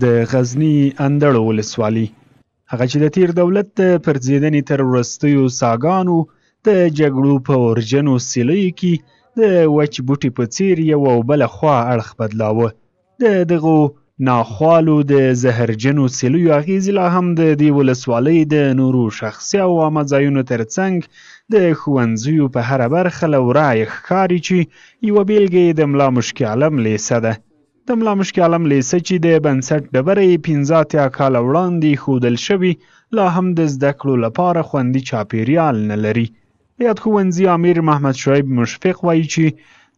د غزني اندړو ولسوالي هغه چې د تیر دولت د پرځېدنې تر وروستیو ساګانو د جګړو په اورجنو سیلیو کې د وچ بوټي په څیر یو او بله خوا اړخ بدلاوه. د دغو ناخوالو د زهرجنو سیلیو اغیزې لا هم د دې ولسوالۍ د نورو شخصي او عامه ځایونو ترڅنګ د ښوونځیو په هره برخه له ورایه ښکاري چې یوه بېلګه یې د ملا مشکي عالم لیسه ده. د ملا مشکي عالم لیسه چې د بنسټ ډبره یې 15 کاله وړاندې ایښودل شوي لا هم د زده کړو لپاره خوندي چاپیریال نه لري. یاد ښوونځي امیر محمد شعیب مشفق وایي چې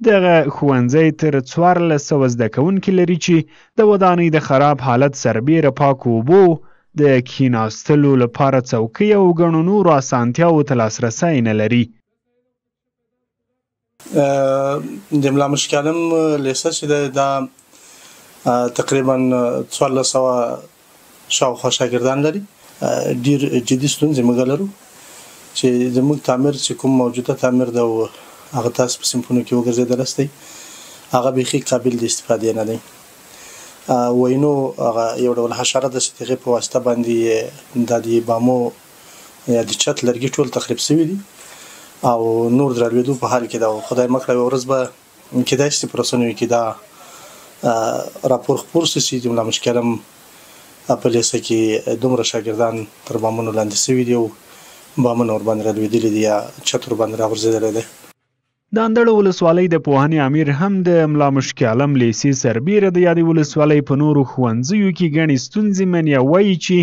دغه ښوونځی تر 1400 زده کوونکي لري چې د ودانۍ د خراب حالت سربیره پاکو اوبو د کښېناستلو لپاره څوکۍ او ګڼو نورو اسانتیاوو ته لاسرسی نه لري. د ملا مشکي عالم لیسه چې دا تقریبا 1400 شاوخوا شاګردان لري. ډېر جدي ستونزې موږ لرو چې زموږ تعمیر چې کوم موجوده تعمیر ده او هغه تاسو په صنفونو کې وګرځېدلست دی هغه بیخي قابل د استفادې نه دی. وینو هغه یو ډول حشره ده چې د هغې په واسطه باندې دا د بامو یا د چت لرګي ټول تخریب شوي دي او نور د رالوېدو په حال کې ده. خدای مه کړه یوه ورځ به کیدای شي چې په رسنیو کې دا راپور خپور شي چې د ملا مشکي عالم په لیسه کې دومره شاګردان تر بامونو لاندې شوي دي او بامونه ورباندې رالوېدلي دي یا چت ورباندې راغورځېدلی دی. د اندړو ولسوالۍ د پوهنې امیر هم د ملا مشکي عالم لیسې سربیره د یادې ولسوالۍ په نورو ښوونځیو کې ګڼې ستونزې مني او وایي چې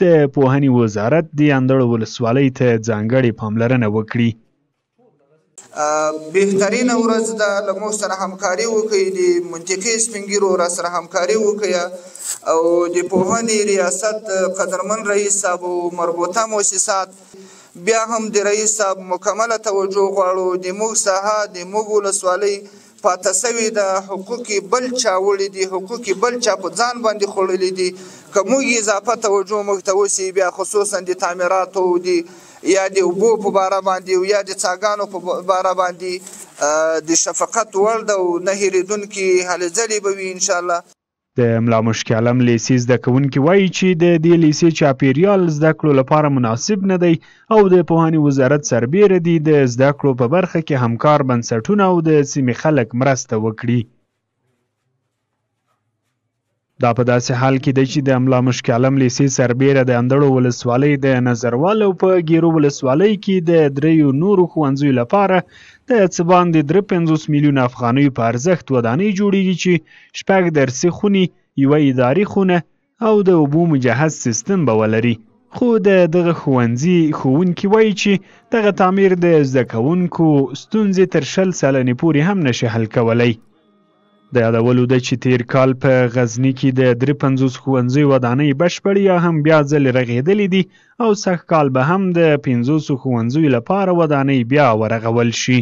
د پوهنې وزارت د اندړو ولسوالۍ ته ځانګړې پاملرنه وکړي. بهترینه ورځ ده له موږ سره همکاري وکړي د منطقې سپین ږیرو را سره همکاري وکړي او د پوهنې ریاست قدرمن رئیس صاحب او مربوطه مؤسسات بیا هم د رئیس صاحب مکمله توجه غواړو. د موږ ساحه د موږ ولسوالۍ پاته سوې ده، حقوق بل چا وړي دي، حقوق بل چا په ځان باندې خوړلي دي. که موږ اضافه توجه موږ ته وشي بیا خصوصا د تعمیراتو یا د اوبو په باره باندې او یا د څاګانو په باره باندې د شفقت وړ ده او نه هېرېدونکي هلې ځلې به وي انشاءالله. د ملا مشکي عالم لیسې زده کوونکي وایي چې د دې لیسې چاپیریال زده کړو لپاره مناسب نه دی او د پوهنې وزارت سربیره دي د زده کړو په برخه کې همکار بنسټونه او د سیمې خلک مرسته وکړي. دا په داسې حال کې دی چې د ملا مشکي عالم لیسې سربیره د اندړو ولسوالۍ د نظروال او په ګیرو ولسوالۍ کې د 3 نورو ښوونځیو لپاره د څه باندې 53 میلیونه افغانیو په ارزښت ودانۍ جوړیږي چې 6 درسي خونې، یوه اداري خونه او د اوبو مجهز سیستم به ولري. خو د دغه ښوونځي ښوونکي وایي چې دغه تعمیر د زده کوونکو ستونزې تر 20 سلنې پورې هم نشي حل کولی. د یادولو ده چې تیر کال په غزني کې د 53 ښوونځیو ودانۍ بشپړې یا هم بیا ځلې رغېدلې دي او سږ کال به هم د 50 ښوونځیو لپاره ودانۍ بیا ورغول شي.